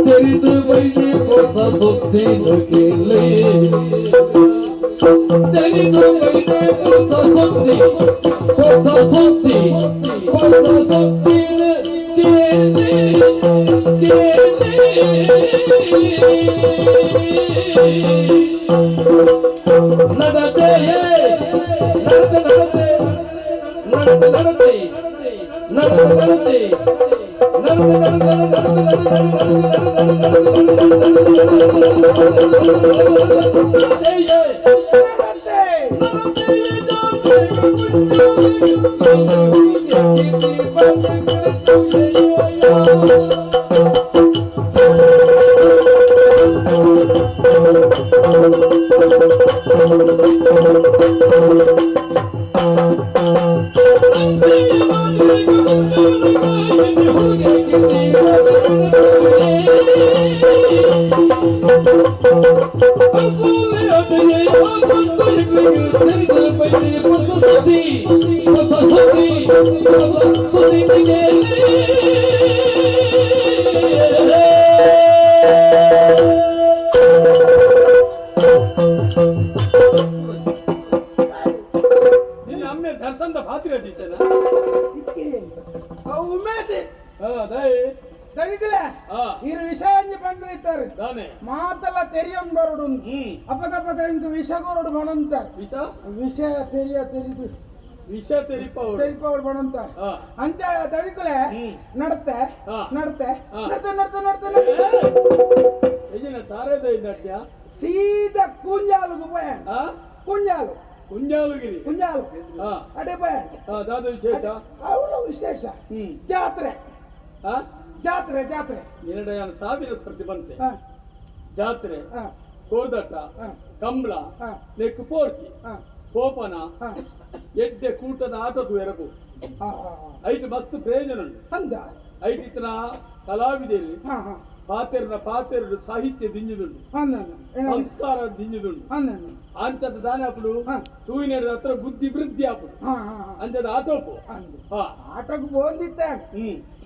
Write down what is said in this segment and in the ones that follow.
தெரிந்து வைத்து பொச சொத்தி நோக்கிலே தெரிந்து வைத்து பொச சொத்தி நடந்தே ಮಾತಲ್ಲ ತೆರಿಯಂಬರುಡು ಅಪಗಪಗ ಇಂದು ವಿಷಗೋರುಡು ಬಣಂತಾರೆ ವಿಷ ತೆರಿಯ ತೆರಿದು ವಿಷ ತೆರಿಪವರು ಬಣಂತಾರೆ ಅಂತ ತಡಿಕಲೆ ನಡತೆ ನಡತೆ ನಡತೆ ನಡತೆ ನಡತೆ ತಾರೇದ ಸೀದಾ ಕುಂಜಾಲುಗು ಪಯ ಕುಂಜಾಲು ಕುಂಜಾಲುಗಿರಿ ಕುಂಜಾಲು ಅಡೆ ಪಯ ದಾದ ವಿಶೇಷ ಅವಳ ವಿಶೇಷ ಜಾತ್ರೆ ಜಾತ್ರೆ ಜಾತ್ರೆ 2,000 ಸರ್ತಿ ಬಂತೆ ಜಾತ್ರೆ ಕೋರ್ದಟ್ಟ ಕಂಬಳ ನೆಕ್ಕು ಪೋರ್ಚಿ ಕೋಪನ ಎಡ್ಡೆ ಕೂಟದ ಆಟದ ಎರಗು ಐಟ್ ಮಸ್ತ್ ಪ್ರಯೋಜನ ಉಂಟು ಐಟ್ ಇತನ ಕಲಾವಿದರು ಪಾತೆರಡು ಸಾಹಿತ್ಯ ದಿಂಜುದುಂಡು ಸಂಸ್ಕಾರ ದಿಂಜುದುಂಡು ಅಂತದ ದಾನ ಅప్పుడు ತೂಯಿನ ಹತ್ರ ಬುದ್ಧಿ ವೃದ್ಧಿ ಆಪುಡು ಅಂತದ ಆಟೋಪು ಆಟೋಕು ಬೋಂದಿತ್ತೆ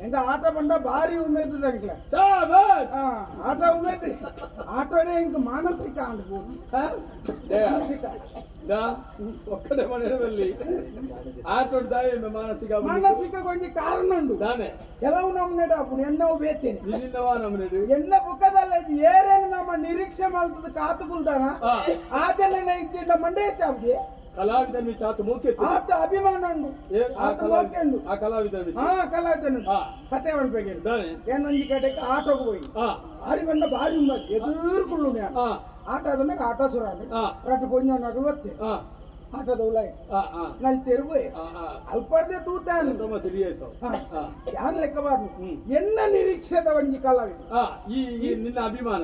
ಎಂಗ ಆಟ ಬಂಡ ಭಾರಿ ಉಮೇದು ತನಕ ಆಟ ಉಮೇದು ಆಟೋನೇ ಇಂಕ ಮಾನಸಿಕ ಅನ್ಬೋದು ಒಕ್ಕಡೆ ಮನೆಯಲ್ಲಿ ಆಟೋಡ್ ದಾಯ ಮಾನಸಿಕ ಮಾನಸಿಕ ಕೊಂಚ ಕಾರಣ ಉಂಟು ತಾನೆ ಕೆಲವು ನಮ್ಮನೆಡು ಅಪ್ಪು ಎನ್ನವು ಬೇತೇನೆ ನಿನ್ನಿಂದವಾ ನಮ್ಮನೆಡು ಎನ್ನ ಬುಕ್ಕದಲ್ಲಿ ಏರೇನು ನಮ್ಮ ನಿರೀಕ್ಷೆ ಮಾಡ್ತದ ಕಾತುಗುಲ್ದಾನ ಆದೆಲ್ಲ ಇದ್ದ ಮಂಡೆ ಚಾವ್ಗೆ ಕಲಾವಿದನ ಆತ ಮುಖ್ಯ ಆತ ಅಭಿಮಾನ ಉಂಟು ಆತ ಮುಖ್ಯ ಉಂಟು ಆ ಕಲಾವಿದನ ಕಲಾವಿದನ ಕತೆ ಮಾಡ್ಬೇಕು ಏನೊಂದು ಕಡೆಗೆ ಆಟೋಗೆ ಹೋಗಿ ಆರಿ ಬಂದ ಭಾರಿ ಉಂಬತ್ತು ಎದುರ್ಕೊಳ್ಳು ಆಟ ಆದಾಗ ಆಟ ಸುರ ರಟ್ಟು ಕೊಂಚ ನಗುವತ್ತೆ ಆಟದ ಉಲಾಯ್ ನಲ್ಲಿ ತೆರುವೆ ಅಲ್ಪದೇ ತೂತಾನೆ ಯಾನ್ ಲೆಕ್ಕ ಬಾರ್ದು ಎನ್ನ ನಿರೀಕ್ಷೆದ ಒಂಜಿ ಕಲಾವಿದ ಈ ನಿನ್ನ ಅಭಿಮಾನ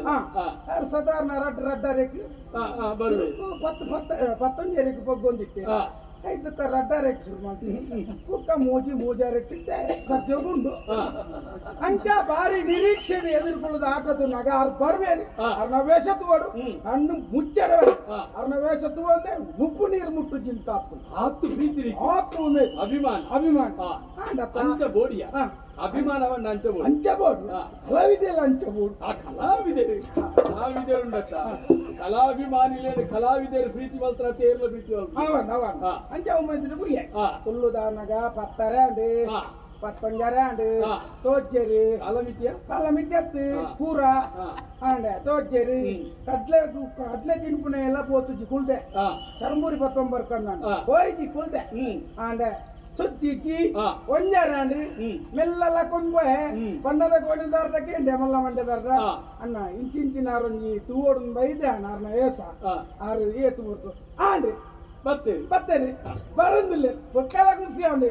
ಸಾಧಾರಣ ರಡ್ಡ ರೇಖೆ ಪತ್ತೊಂದು ರೇಖೆ ಬಗ್ಗೊಂದಿತ್ತೆ ಐದಕ್ಕ ರಡ್ಡ ರೇಖೆ ಶುರು ಮಾಡ್ತೀನಿ ಕುಕ್ಕ ಮೋಜಾ ರೇಖೆ ಸತ್ಯೋಗುಂಡು ಅಂಚ ಭಾರಿ ನಿರೀಕ್ಷೆ ಎದುರ್ಕೊಳ್ಳೋದು ಆಟದ ನಗ ಅವ್ರು ಬರ್ಬೇರಿ ಅವ್ರನ್ನ ವೇಷ ತಗೋಡು ಹಣ್ಣು ಮುಚ್ಚರವೆ ಅವ್ರನ್ನ ವೇಷ ತಗೊಂಡೆ ಮುಪ್ಪು ನೀರು ಮುಟ್ಟು ಜಿಂತ ಆತು ಪ್ರೀತಿ ಆತು ಅಭಿಮಾನ ಅಭಿಮಾನ ಬೋಡಿಯ ಅಭಿಮಾನವನ್ನ ಹಂಚಬಹುದು ಕಲಾವಿದೆಲ್ಲ ಹಂಚಬಹುದು ಆ ಕಲಾವಿದರು ಉಂಡತ್ತ ಕಲಾಭಿಮಾನಿಲೇನು ಕಲಾವಿದರು ಪ್ರೀತಿ ಮಾತ್ರ ತೇರ್ಲ ಪ್ರೀತಿ ಹಂಚ ಒಮ್ಮೆ ಹುಲ್ಲು ದಾನಗ ಪತ್ತರ ಅಂಡಿ ಪತ್ತೊಂಜರ ಅಂಡಿ ತೋಜರಿ ಕಲಮಿತ್ಯತ್ತು ಕೂರ ಅಂಡೆ ತೋಜರಿ ಕಡ್ಲೆ ತಿನ್ಪುಣೆ ಎಲ್ಲ ಪೋತುಜಿ ಕುಲ್ದೆ ಚರ್ಮೂರಿ 19 ಕಣ್ಣ ಹೋಯ್ಜಿ ಕುಲ್ದೆ ಅಂಡೆ ಸುತ್ತಿಚ್ಚಿ ಒಂಜಾರಾಂಡಿ ಮೆಲ್ಲಲ ಕೊಂಡ್ಬೋಯೆ ಪಂಡದ ಕೋಣಿದಾರಕ್ಕೆ ಡೆಮಲ್ಲ ಮಂಡ್ಯದಾರ ಅಣ್ಣ ಇಂಚಿನಾರೊಂಜಿ ತೂವೋಡು ಬೈದೆ ಅಣ್ಣ ಅರ್ನ ಏಸ ಆರು ಏತು ಬರ್ತು ಆಂಡ್ರಿ ಬತ್ತೇರಿ ಬರಂದಿಲ್ಲ ಒಕ್ಕಲ ಖುಷಿ ಅಂಡಿ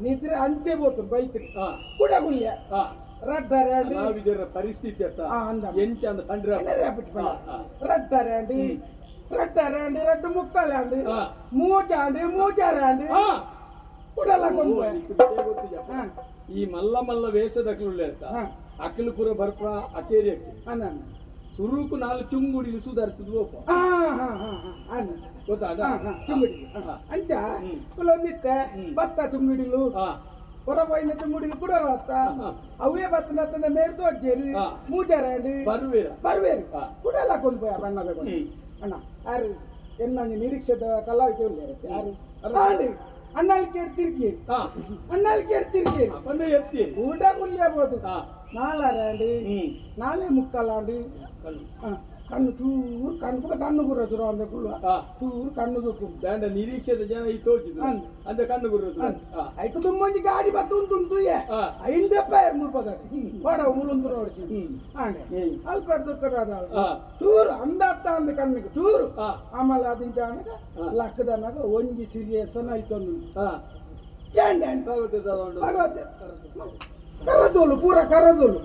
ನಿದ್ರೆ ಅಂಚೆ ಬೋತು ಬೈತ್ರಿ ಕುಡಗುಲ್ಯ ರಡ್ಡಾರ ಪರಿಸ್ಥಿತಿ ಎಂಚ ಅಂದ ರಡ್ಡಾರಂಡಿ ರಡ್ಡು ಮುಕ್ಕಲಾಂಡಿ ಮೂಜಾರಾಂಡಿ ಈ ಮಲ್ಲ ವೇಷದ ಅಕ್ಕಲು ಪೂರ ಬರ್ಪ ಅಕೇರಿ ಸುರುಕು ನಾಲ್ಕು ಚುಂಗುಡಿಲಿ ಸುಧಾರಿಸುದು ಲೋಪ ಗೊತ್ತಾಗ ಚುಂಗುಡಿ ಅಂಚ ಕೆಲವೊಂದಿತ್ತೆ ಭತ್ತ ಚುಂಗುಡಿಲು ಹೊರಬೈನ ಚುಂಗುಡಿಲು ಕೂಡ ಅತ್ತ ಅವೇ ಭತ್ತ ಮೇರ್ದು ಅಜ್ಜೇರಿ ಮೂಜಾರಂಡಿ ಬರ್ವೇರು ಕೂಡ ಎಲ್ಲ ಕೊಂದು போய் ಬಣ್ಣ ಬೇಕು ಅಣ್ಣ ಯಾರು ಎನ್ನ ನಿರೀಕ್ಷೆದ ಕಲಾವಿಕೆ ಉಳ್ಳೇರುತ್ತೆ ಯಾರು ಅಣ್ಣಾಲಿಕೆ ಎತ್ತಿರ್ಕಿ ಅಣ್ಣಾಲಿಕೆ ಎತ್ತಿರ್ಕಿ ಎತ್ತಿ ಊಟ ಕುಲ್ಲೇಬೋದು ನಾಳೆ ನಾಳೆ ಮುಕ್ಕಲಾಂಡಿ ಕಣ್ಣು ಚೂರು ಕಣ್ಣು ಕಣ್ಣು ಗುರ್ರದ್ರು ಅಂದ ಕುಳ್ಳ ಚೂರು ಕಣ್ಣು ದುಕ್ಕು ದಾಂಡ ನಿರೀಕ್ಷೆದ ಜನ ಈ ತೋಚಿದ್ರು ಅಂದ ಕಣ್ಣು ಗುರ್ರದ್ರು ಐಕು ತುಂಬಂಜಿ ಗಾಡಿ ಬತ್ತು ಉಂಟು ಐಲ್ದಪ್ಪ ಮುಲ್ಪದ ಹೊಡ ಮುಳುಂದು ನೋಡ್ತಿ ಆಂಡೆ ಅಲ್ಪ ದುಃಖದ ಚೂರು ಅಂದತ್ತ ಅಂದ ಕಣ್ಣಿಗೆ ಚೂರು ಆಮೇಲೆ ಅದಿಂಚ ಲಕ್ಕದನಾಗ ಒಂಜಿ ಸಿರಿಯಸನ ಐತೊಂದು ಕರದೋಲು ಪೂರ ಕರದೋಲು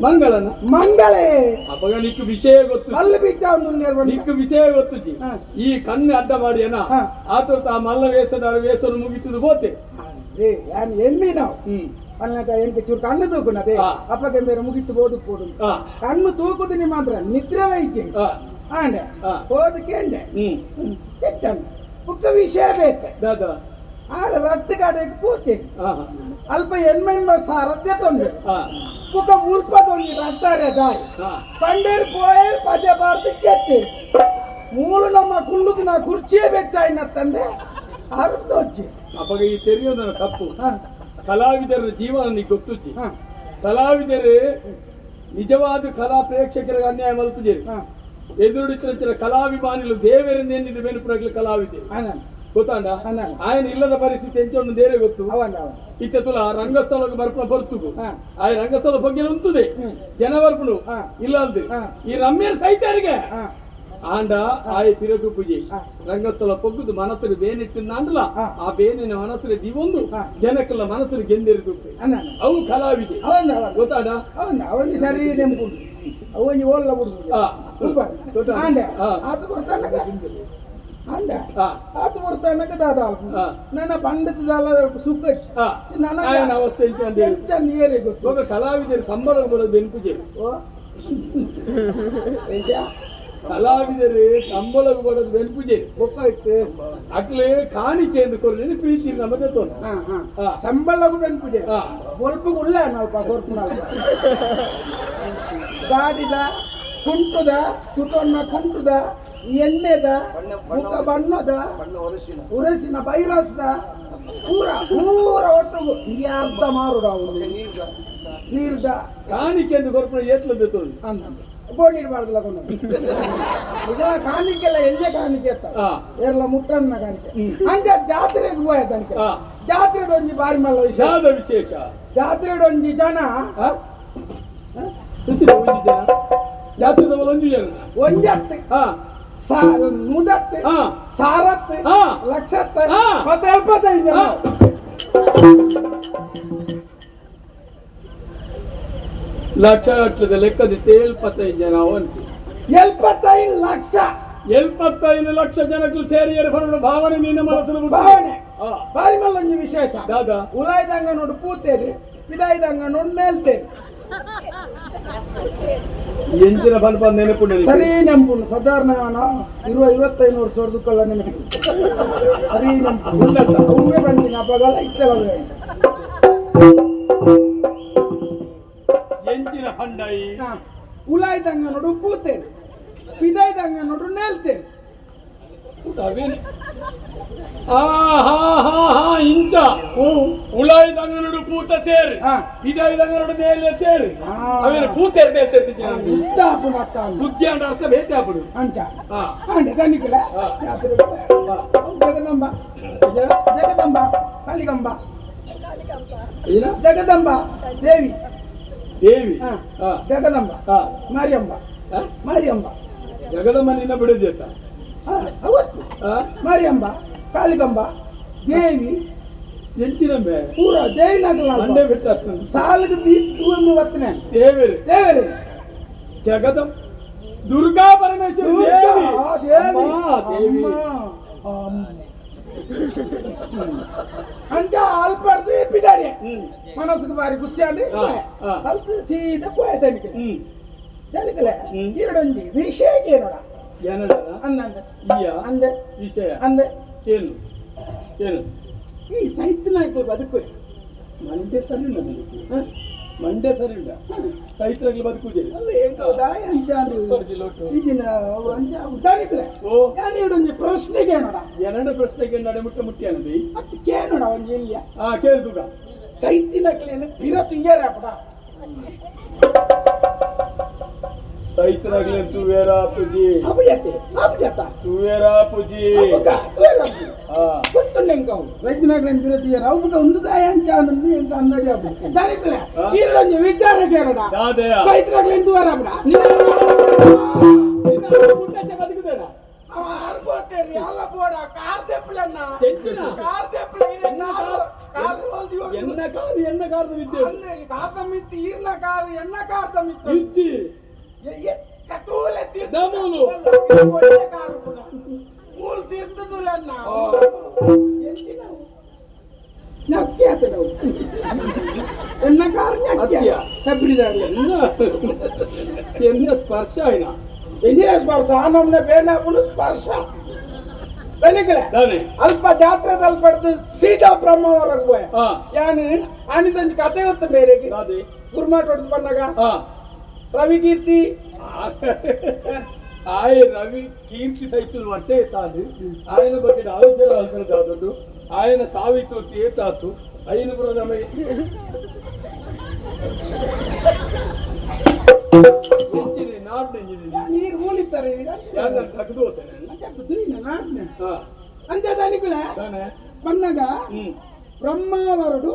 ಮಂಗಳನ ಮಂಗಳೇ ಅಪಗ ನಿಕ್ಕು ವಿಷಯ ಗೊತ್ತು ಅಲ್ಲಿ ಬಿಚ್ಚ ಒಂದು ನಿಕ್ಕು ವಿಷಯ ಗೊತ್ತು ಈ ಕಣ್ಣು ಅಡ್ಡ ಮಾಡಿ ಅಣ್ಣ ಆತುರ್ತ ಆ ಮಲ್ಲ ವೇಷದ ವೇಷವನ್ನು ಮುಗಿತುದು ಬೋತೆ ಎಣ್ಣೆ ನಾವು ಅಲ್ಲದ ಎಂಟು ಚೂರು ಕಣ್ಣು ತೂಕುನದೆ ಅಪ್ಪಗೆ ಬೇರೆ ಮುಗಿತು ಬೋದು ಕೊಡು ಕಣ್ಣು ತೂಕುದು ನಿಮ್ಮ ಮಾತ್ರ ನಿದ್ರೆ ವೈದ್ಯ ಆಂಡೆ ಹೋದು ಕೇಂಡೆ ಹೆಚ್ಚಂಡ ಮುಖ ವಿಷಯ ಬೇಕೆ ದಾದಾ ಆಗ ರಟ್ಟು ಕಡೆಗೆ ಪೂತೆ ಅಲ್ಪ ಎನ್ಮೆಂಬ ಸಾರದ್ಯ ತೊಂದ್ರೆ ಮುಖ ಮುಲ್ಪ ತೊಂದ್ರೆ ರಟ್ಟಾರೆ ದಾರಿ ಪಂಡೇರು ಪೋಯೇರು ಪದ್ಯ ಬಾರ್ದು ಕೆತ್ತೆ ಮೂಲು ನಮ್ಮ ಕುಳ್ಳುದು ನಾ ಕುರ್ಚಿಯೇ ಬೆಚ್ಚಾಯಿನ ತಂದೆ ಅರ್ಧೊಚ್ಚಿ ಅಪ್ಪಗ ಈ ತೆರೆಯೋದನ್ನ ತಪ್ಪು ಕಲಾವಿದರ ಜೀವನ ನೀಗೆ ಗೊತ್ತುಚ್ಚಿ ಕಲಾವಿದರು ನಿಜವಾದ ಕಲಾ ಪ್ರೇಕ್ಷಕರಿಗೆ ಅನ್ಯಾಯ ಮಲ್ಪುಜೇರಿ ಎದುರುಡಿచిన ಕಲಾಭಿಮಾನಿಗಳು ದೇವರಿಂದ ಏನಿದೆ ಬೆನುಪುರಗಳು ಕಲಾವಿದೆ ಗೊತ್ತಾಂಡ ఆయన ಇಲ್ಲದ ಪರಿಸ್ಥಿತಿ ಎಂಚೊಂದು ದೇರೆ ಗೊತ್ತು ಇತ್ತ ತುಲ ರಂಗಸ್ಥಳಕ್ಕೆ ಬರ್ಪಣ ಬರ್ತುಗು ಆಯ ರಂಗಸ್ಥಳ ಬಗ್ಗೆ ಉಂಟುದೆ ಜನ ಬರ್ಪಣು ಇಲ್ಲ ಅಂದು ಈ ರಮ್ಯರ ಸೈತಾರಿಗೆ ಆಂಡ ಆಯ ತಿರದು ಪೂಜೆ ರಂಗಸ್ಥಳ ಪೊಗ್ಗುದು ಮನಸ್ಸು ಬೇನಿತ್ತಿನ ಅಂಡಲ ಆ ಬೇನಿನ ಮನಸ್ಸು ದಿವೊಂದು ಜನಕ್ಕೆಲ್ಲ ಮನಸ್ಸು ಗೆಂದಿರಿದು ಅವು ಕಲಾವಿದೆ ಗೊತ್ತಾಡ ಅವನಿಗೆ ಸರಿ ನೆಂಪುಂಟು ಅವನಿಗೆ ಓಲ್ಲ ಬಿಡುದು ಆಂಡೆ ಅದು ಬರ್ತಾನೆ ಅಂಡ ಅದು ಬರ್ತಾನಕ ದಾದ ನನ್ನ ಪಂಡಿತದಲ್ಲ ಸುಖ ನನ್ನ ಅವಸ್ಥೆ ನೀರೇ ಗೊತ್ತು ಕಲಾವಿದರು ಸಂಬಳ ಬರೋದು ಬೆನ್ಪುಜೆ ಕಲಾವಿದರು ಸಂಬಳ ಬರೋದು ಬೆನ್ಪುಜೆ ಗೊತ್ತಾಯ್ತು ಅಕ್ಲೆ ಕಾಣಿಕೆ ಎಂದು ಕೊಡ್ಲಿ ಪ್ರೀತಿ ನಮಗೆ ತೊಂದು ಸಂಬಳಗೂ ಬೆನ್ಪುಜೆ ಸ್ವಲ್ಪ ಉಳ್ಳ ನಾವು ಕೊರ್ಪು ಗಾಡಿದ ಕುಂಟುದ ಕುಟೊನ್ನ ಕುಂಟುದ ಎಣ್ಣೆದ ಮುಖ ಬಣ್ಣದ ಉರಸಿನ ಬೈರಸ್ದ ಪೂರ ಪೂರ ಒಟ್ಟು ಅರ್ಧ ಮಾರುಡ ನೀರ್ದ ಕಾಣಿಕೆ ಎಂದು ಕೊರ್ಪಣ ಏತ್ಲದ್ದು ತೊಂದು ಬೋಡಿರ್ಬಾರ್ದಲ್ಲ ಕೊಂಡು ಈಗ ಕಾಣಿಕೆಲ್ಲ ಎಲ್ಲೇ ಕಾಣಿಕೆ ಇರ್ತ ಎಲ್ಲ ಮುಟ್ಟನ್ನ ಕಾಣಿಕೆ ಹಂಗ ಜಾತ್ರೆಗೆ ಹೋಯ್ತು ಅನ್ಕೆ ಜಾತ್ರೆಗೆ ಒಂಜಿ ಬಾರಿ ಮಲ್ಲ ವಿಶೇಷ ಜಾತ್ರೆಗೆ ಒಂಜಿ ಜನ ಜಾತ್ರೆ ಒಂಜಿ ಜನ ಒಂಜತ್ತು ಮುದತ್ತು ಸಾರತ್ತು ಲಕ್ಷತ್ತು ಮತ್ತೆ 75 ಜನ ಲಕ್ಷ ಗಟ್ಟದ ಲೆಕ್ಕದಿತ್ತೆ 75 ಜನ ಅವಂತು 75 ಲಕ್ಷ 75 ಲಕ್ಷ ಜನಕ್ಕೆ ಸೇರಿಯರು ಬರುವ ಭಾವನೆ ನಿನ್ನ ಮನಸ್ಸು ಭಾವನೆ ಬಾರಿ ಮಲ್ಲೊಂಜಿ ವಿಶೇಷ ದಾದಾ ಉಲಾಯ್ದಂಗ ನೋಡು ಪೂತೇರಿ ಪಿದಾಯ್ದಂಗ ನೋಡು ನೇಲ್ತೇರಿ ಎಂಚಿನ ಬಲ್ಪ ನೆನಪುಂಡು ಸರಿ ನೆಂಪುಂಡು ಸಾಧಾರಣ 25 ವರ್ಷ ಹೊರದುಕೊಳ್ಳ ನೆನಪು ಸರಿ ನೆಂಪು ಅವೇ ಬಂದಿನ ಹಬ್ಬಗಲ್ಲ ಇಷ್ಟಲ್ಲ ಎಂಚಿನ ಹಂಡಾಯಿ ಉಲಾಯ್ದಂಗ ನೋಡು ಪೂತೇರಿ ಪಿದಾಯ್ದಂಗ ನೋಡು ನೇಲ್ತೇರಿ ಇಂತ ಉಳಾಯ್ದಂಗನಡು ಪೂತ ತೇರು ಇದಾಯ್ದಂಗನಡು ನೇಲೆ ತೇರು ಅವೇನು ಪೂತೇರು ತೇರ್ತಿರ್ತಿದ್ದೆ ಬುದ್ಧಿ ಅಂಡ ಅರ್ಥ ಬೇತೆ ಹಾಪುಡು ಅಂಚ ಅಂಡೆ ಕನಿಕಲ ಜಗದಂಬ ಜಗದಂಬ ಕಾಳಿಗಂಬ ಜಗದಂಬ ದೇವಿ ದೇವಿ ಜಗದಂಬ ಮಾರಿಯಂಬ ಮಾರಿಯಂಬ ಜಗದಮ್ಮ ನಿನ್ನ ಬಿಡುದಿತ್ತ ಅವತ್ತು ಮಾರಿಯಂಬ ಕಾಳಿಗಂಬ ದೇವಿ ಎಂಚಿನಂಬೆ ಪೂರ ದೇವಿನಾಗಲ್ಲ ಅಂಡೆ ಬಿಟ್ಟ ಸಾಲದ ಬೀತ್ತು ವತ್ತನೆ ದೇವೇರಿ ದೇವೇರಿ ಜಗದಂ ದುರ್ಗಾ ಪರಮೇಶ್ವರಿ ದೇವಿ ಅಂತ ಅಲ್ಪಡ್ದು ಬಿದ್ದಾರಿ ಮನಸ್ಸಿಗೆ ಬಾರಿ ಖುಷಿ ಅಂಡಿ ಅಲ್ಪ ಸೀದಾ ಹೋಯ್ತನಿಗೆ ಜನಕಲೆ ಈರೊಂಜಿ ವಿಷಯಕ್ಕೆ ನೋಡ ಏನಡ ಅಂದ ಈಯ ಅಂದೆ ವಿಷಯ ಅಂದೆ ಏನು ಏನು ಈ ಸೈತ್ನಾಯ್ತು ಬದುಕು ಮಂಡ್ಯ ಸರಿ ಉಂಡ ಬದುಕು ಮಂಡ್ಯ ಸರಿ ಉಂಡ ಚೈತ್ರಾಗ್ಲಿ ಬದುಕುದಿಲ್ಲ ಅಲ್ಲ ಹೆಂಗೌದಾ ಈಗಿನ ಅಂಚ ಉದ್ದಾರಿಕಲೆ ಓ ನಾನು ಈರೊಂಜಿ ಪ್ರಶ್ನೆಗೆ ನೋಡ ಎರಡು ಪ್ರಶ್ನೆಗೆ ನಡೆ ಮುಟ್ಟಿ ಅನ್ನದಿ ಮತ್ತೆ ಕೇಳೋಣ ಒಂಜಿ ಇಲ್ಲಿಯ ಕೇಳ್ತುಗ ಸೈತಿನಕ್ಲೇನು ಪಿರತು ಇಯರಾಪಡ ಚೈತ್ರಾಗ್ಲಿ ತುವೇರಾ ಪೂಜಿ ಅಬಜತೆ ಅಬಜತ ತುವೇರಾ ಪೂಜಿ ಗೊತ್ತುಂಡೆಂಕವು ರೈತನಾಗ್ಲೇನು ಪಿರತು ಇಯರ ಅವುಗ ಒಂದು ದಾಯ ಅಂಚ ಅನ್ನೋದು ಎಂತ ಅಂದಾಜು ಆಗ್ಬೇಕು ದಾರಿಕಲೆ ಈರೊಂಜಿ ವಿಚಾರ ಕೇಳೋಣ ದಾದಯ ಸೈತಿನಕ್ಲೇನು ತುವೇರಾಪಡ ಬದುಕುದೇನ ಅವ ಅರ್ಬೋತೇರಿ ಅಲ್ಲ ಬೋಡ ಕಾರ್ ದೆಪ್ಪಲನ್ನ ಎಂತಿನ ಕಾರ್ ದೆಪ್ಪಲ ಕಾರ್ ಹೋಲ್ದಿ ಎನ್ನ ಕಾರದ ವಿದ್ಯೆ ಅಂದೆ ಕಾತಮಿತ್ತಿ ಈರ್ನ ಕಾರ್ ಎನ್ನ ಕಾತಮಿತ್ತಿ ಇಜ್ಜಿ ಕತೂಲೆ ದಮೂಲು ಕಾರು ಕೂಡ ಮೂಲ್ ತೀರ್ಥದುಲನ್ನ ಎಂತಿನವು ನಕ್ಕಿಯಾತ ನಾವು ಎನ್ನ ಕಾರ್ ನಕ್ಕಿಯ ಹೆಬ್ರಿದಾಗಲಿ ಎನ್ನ ಸ್ಪರ್ಶ ಆಯ್ನ ಎಂದಿನ ಸ್ಪರ್ಶ ನಮ್ಮನೆ ಬೇನಾಪುಡು ಸ್ಪರ್ಶ ಬೆಳಿಗ್ಗೆ ಅಲ್ಪ ಜಾತ್ರೆದಲ್ಲಿ ಪಡೆದು ಸೀದಾ ಬ್ರಹ್ಮವರೆಗೆ ಹೋಯ ಯಾನು ಆನಿದಂಜಿ ಕತೆ ಗೊತ್ತ ಮೇರೆಗೆ ಗುರುಮಾಟ್ ಹೊಡೆದು ಬಂದಾಗ ರವಿ ಕೀರ್ತಿ ಆಯ ರವಿ ಕೀರ್ತಿ ಸೈಕಲ್ ಹೊಟ್ಟೆ ಎತ್ತಾದು ఆయన ಬಗ್ಗೆ ಆಲೋಚನೆ ಆಲ್ಕೊಂಡು ఆయన ಸಾವಿತ್ತು ಏತಾತು ಐನು ಪುರ ನಮಗೆ ನೀರು ಮೂಲಿತಾರೆ ತಗದು ಹೋಗ್ತೇನೆ ಅಂತ್ಯದಾನಿಗಳ ಬಣ್ಣಗ ಬ್ರಹ್ಮಾವರುಡು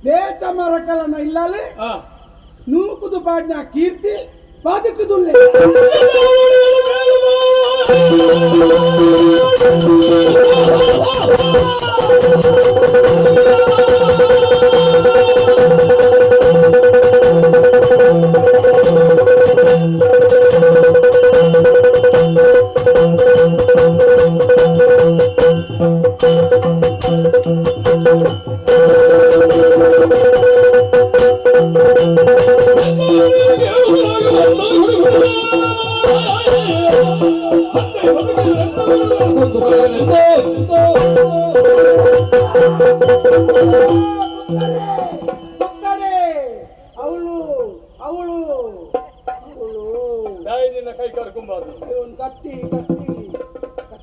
ಬೇತ ಮರಕಲನ ಇಲ್ಲಲೆ ನೂಕುದು ಪಾಡ್ನ ಕೀರ್ತಿ ಬದುಕುದುಲ್ಲೆ ಕೈ ಕರ್ಕೊಂಬಾರ್ದು ಒಂದು ಕತ್ತಿ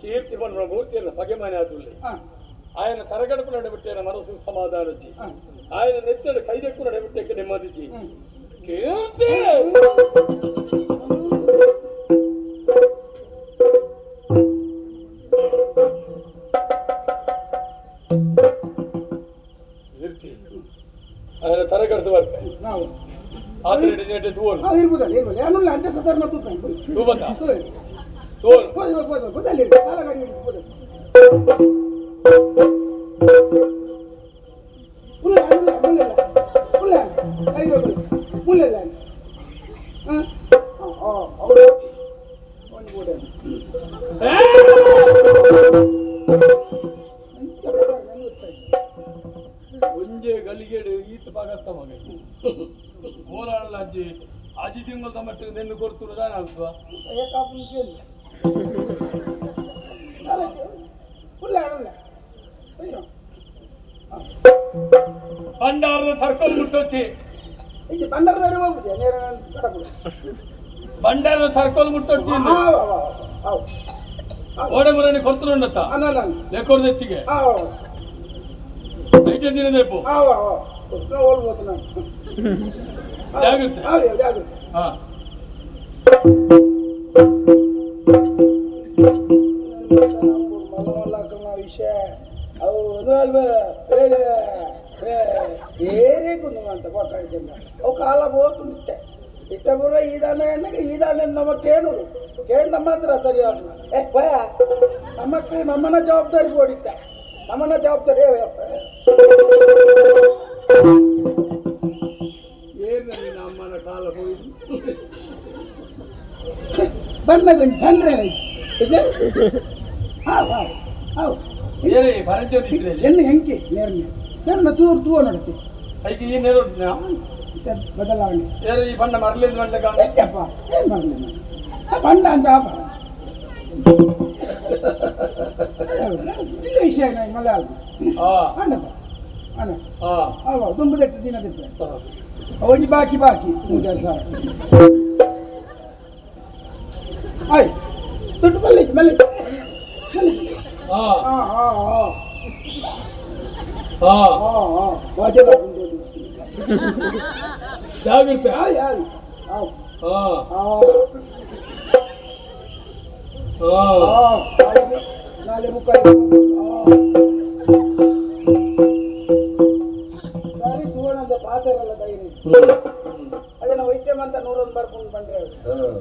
ಕೀರ್ತಿ ಬಂದ ಮೂರ್ತಿಯನ್ನು ಬಗೆ ಮನೆ ಆದಲ್ಲಿ ఆయన తరగడుపు నడబెట్టిన మనసు సమాధానచి ఆయన నెత్తడు కైదెక్కు నడబెట్టే నెమ్మదిచి కీర్తి ఆయన తరగడుతు వరకు ಆದ್ರೆ ನೆಟ್ಟೆ ತೋಲ್ ಇರ್ಬೋದಲ್ಲ ಇರ್ಬೋದು ಯಾನುಲ್ಲ ಅಂತ ಸದರ್ ಮಾಡ್ತಾನೆ ತೂ ಬಂದ ತೋಲ್ ಗೊತ್ತಲ್ಲಿ ಕಾಲ ಗಾಡಿ ಹೋದ ಒಂಜೆ ಗಲಿಗೆಡು ಈತ ಪಾಗತ್ತ ಮಗ ಹೋರಾಡಲ್ಲ ಅಜ್ಜಿ ಅಜ್ಜಿ ತಿಂಗಳು ತಮ್ಮಟ್ಟು ನೆನ್ನು ಕೊಡ್ತುರು ದಾನ ಅಲ್ವಾ ಬಂಡಾರದ ತರ್ಕೊಂಡು ಮುಟ್ಟೊಚ್ಚಿ ಬಂಡಾರದ ತರ್ಕೊಂಡು ಮುಟ್ಟೊಚ್ಚಿ ಓಡೆ ಮುರನಿ ಕೊಡ್ತುಂಡತ್ತ ಲೆಕ್ಕೋಡ್ ಹೆಚ್ಚಿಗೆ ಐಟೆ ದಿನ ಬೇಕು ಜಾಗ್ರತೆ ಹಾ ವಿಷಯ ಅವು ಅದು ಅಲ್ವಾ ಬೇರೆ ಕುಂತ ಕೊಟ್ಟಿಲ್ಲ ಅವು ಕಾಲ ಹೋತು ನಿತ್ತೆ ಇಷ್ಟ ಬರ ಈ ದಾನ ಎಣ್ಣೆಗೆ ಈ ದಾನ ನಮ್ಮ ಕೇಳೋರು ಕೇಳಿ ನಮ್ಮ ಹತ್ರ ಸರಿ ಭಯ ನಮ್ಮಕ್ಕೆ ನಮ್ಮನ್ನ ಜವಾಬ್ದಾರಿ ಕೊಡಿತ್ತೆ ನಮ್ಮನ್ನ ಜವಾಬ್ದಾರಿ ಏನಲ್ಲಿ ನಮ್ಮನ ಕಾಲ ಹೋಯ್ತು ಬಣ್ಣಗೊಂದು ತಂದ್ರೆ ಏನೇ ಬರಂಜೋದಿದ್ರೆ ಎಣ್ಣೆ ಹೆಂಗೆ ನೇರ್ನೆ ನನ್ನ ತೂರು ತೂವ ನಡತೆ ಐದು ಈ ನೆರಳು ಬದಲಾವಣೆ ಯಾರು ಈ ಬಣ್ಣ ಮರಲಿಂದ ಮಾಡ್ಲಿಕ್ಕೆ ಎದ್ದಪ್ಪ ಏನ್ ಮಾಡ್ಲಿ ನಾನು? ಬಣ್ಣ ಅಂತ ವಿಷಯ ಮಲಯಾಳ ಅಣ್ಣಪ್ಪ ಅಣ್ಣ ಅವ ತುಂಬದೆಟ್ಟು ದಿನದಿತ್ತು ಅವನಿಗೆ ಬಾಕಿ ಮೂಜಾರು ಸಾವಿರ ಆಯ್ತು ದುಡ್ಡು ಮಲ್ಲಿ ಜಾಗ್ರತೆ ನಾಳೆ ಮುಖ ಸರಿ ತೂವಣದ ಪಾತ್ರಲ್ಲ ತೈರಿ ಅದನ್ನ ವೈದ್ಯ ಅಂತ 101 ಬರ್ಕೊಂಡು ಬಂದ್ರೆ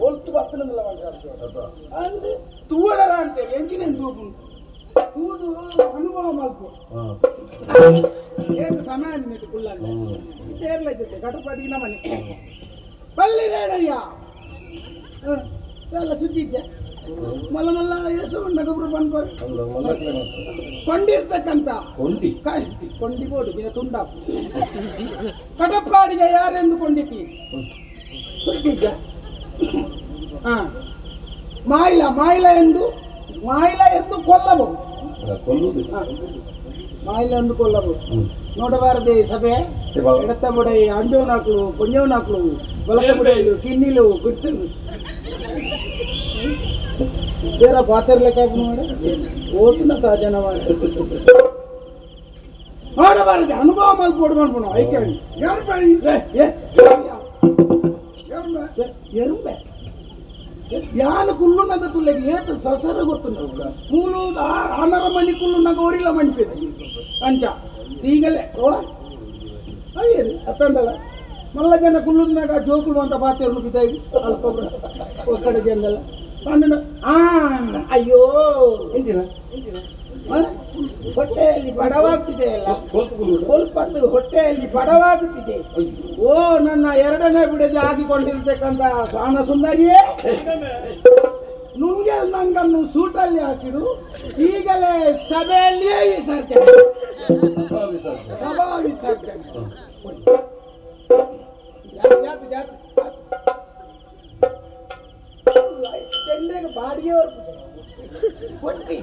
ಒಲ್ತು ಬತ್ತನಲ್ಲ ಬಂದ್ರೆ ಅಂದ್ರೆ ತೂವಣರ ಅಂತೇಳಿ ಎಂಜಿನ ತೂಪು ತೂದು ಅನುಭವ ಮಾಡ್ಕೊ ಏನು ಸಮಯ ನಿಟ್ಟು ಕುಳ್ಳಲ್ಲ ಇರ್ತೈತೆ ಕಟಪಾಟಿನ ಮನೆ ಬಲ್ಲಿ ರೇಣಯ್ಯ ಎಲ್ಲ ಸುದ್ದಿದ್ದೆ ಮಲ್ಲ ಮಲ್ಲ ಯಶವಣ್ಣ ಗೊಬ್ಬರ ಬಂದು ಕೊಂಡಿರ್ತಕ್ಕಂಥ ಕೊಂಡಿ ಬೋಡು ದಿನ ತುಂಡ ಕಟಪಾಡಿಗೆ ಯಾರೆಂದು ಕೊಂಡಿತಿ ಸುದ್ದಿದ್ದ ಮಾಯಿಲ ಎಂದು ಕೊಲ್ಲಬಹುದು ಮಾಯಿಲ ಎಂದು ಕೊಲ್ಲಬಹುದು ನೋಡಬಾರದೆ ಸಭೆ ಎಡತ್ತ ಬುಡೈ ಅಂಜೋನಾಕ್ಲು ಪೊಂಜೋನಾಕ್ಲು ಬಲಕ ಬುಡೈಲು ಕಿನ್ನಿಲು ಗುರ್ತಲು ಬೇರೆ ಪಾತ್ರಲೆಕ್ಕ ನೋಡಿ ಓದಿನ ಜನವಾಡ ನೋಡಬಾರದೆ ಅನುಭವ ಮಾಡ್ಕೊಡು ಮಾಡ್ಬೋಣ ಐಕೆ ಎರುಂಬೆ ಯಾನು ಕುಲ್ಲುನದ ತುಲ್ಲೆಗೆ ಏತು ಸಸರ ಗೊತ್ತು ಮೂಲು ಆನರ ಮಣಿ ಕುಲ್ಲುನಾಗ ಓರಿಲ್ಲ ಮಣಿಪಿದೆ ಅಂಚ ಈಗಲೇ ಓ ಅಯ್ಯರಿ ಅತ್ತಂಡಲ್ಲ ಮಲ್ಲ ಜನ ಕುಲ್ಲುನಾಗ ಜೋಕುಲು ಅಂತ ಪಾತ್ರೆ ಬಿದ್ದಾಗಿ ಅಲ್ಪ ಕಡೆ ಜನಲ್ಲ ಕಣ್ಣು ಅಯ್ಯೋ ಹೊಟ್ಟೆಯಲ್ಲಿ ಬಡವಾಗ್ತಿದೆ ಅಲ್ಲ ಸ್ವಲ್ಪ ಹೊಟ್ಟೆಯಲ್ಲಿ ಬಡವಾಗುತ್ತಿದೆ ಓ ನನ್ನ ಎರಡನೇ ಬಿಡದೆ ಹಾಕಿಕೊಂಡಿರ್ತಕ್ಕಂಥ ಸ್ವಾನ ಸುಂದರಿಯೇ ನುಂಗೆ ನಂಗನ್ನು ಸೂಟಲ್ಲಿ ಹಾಕಿಡು ಈಗಲೇ ಸಭೆಯಲ್ಲಿಯೇ ವಿಸರ್ಜನೆ ಸಭಾ ವಿಸರ್ಜನೆ ಚೆನ್ನೈಗೆ ಬಾಡಿಗೆಯವರು ಕೊಟ್ಟಿ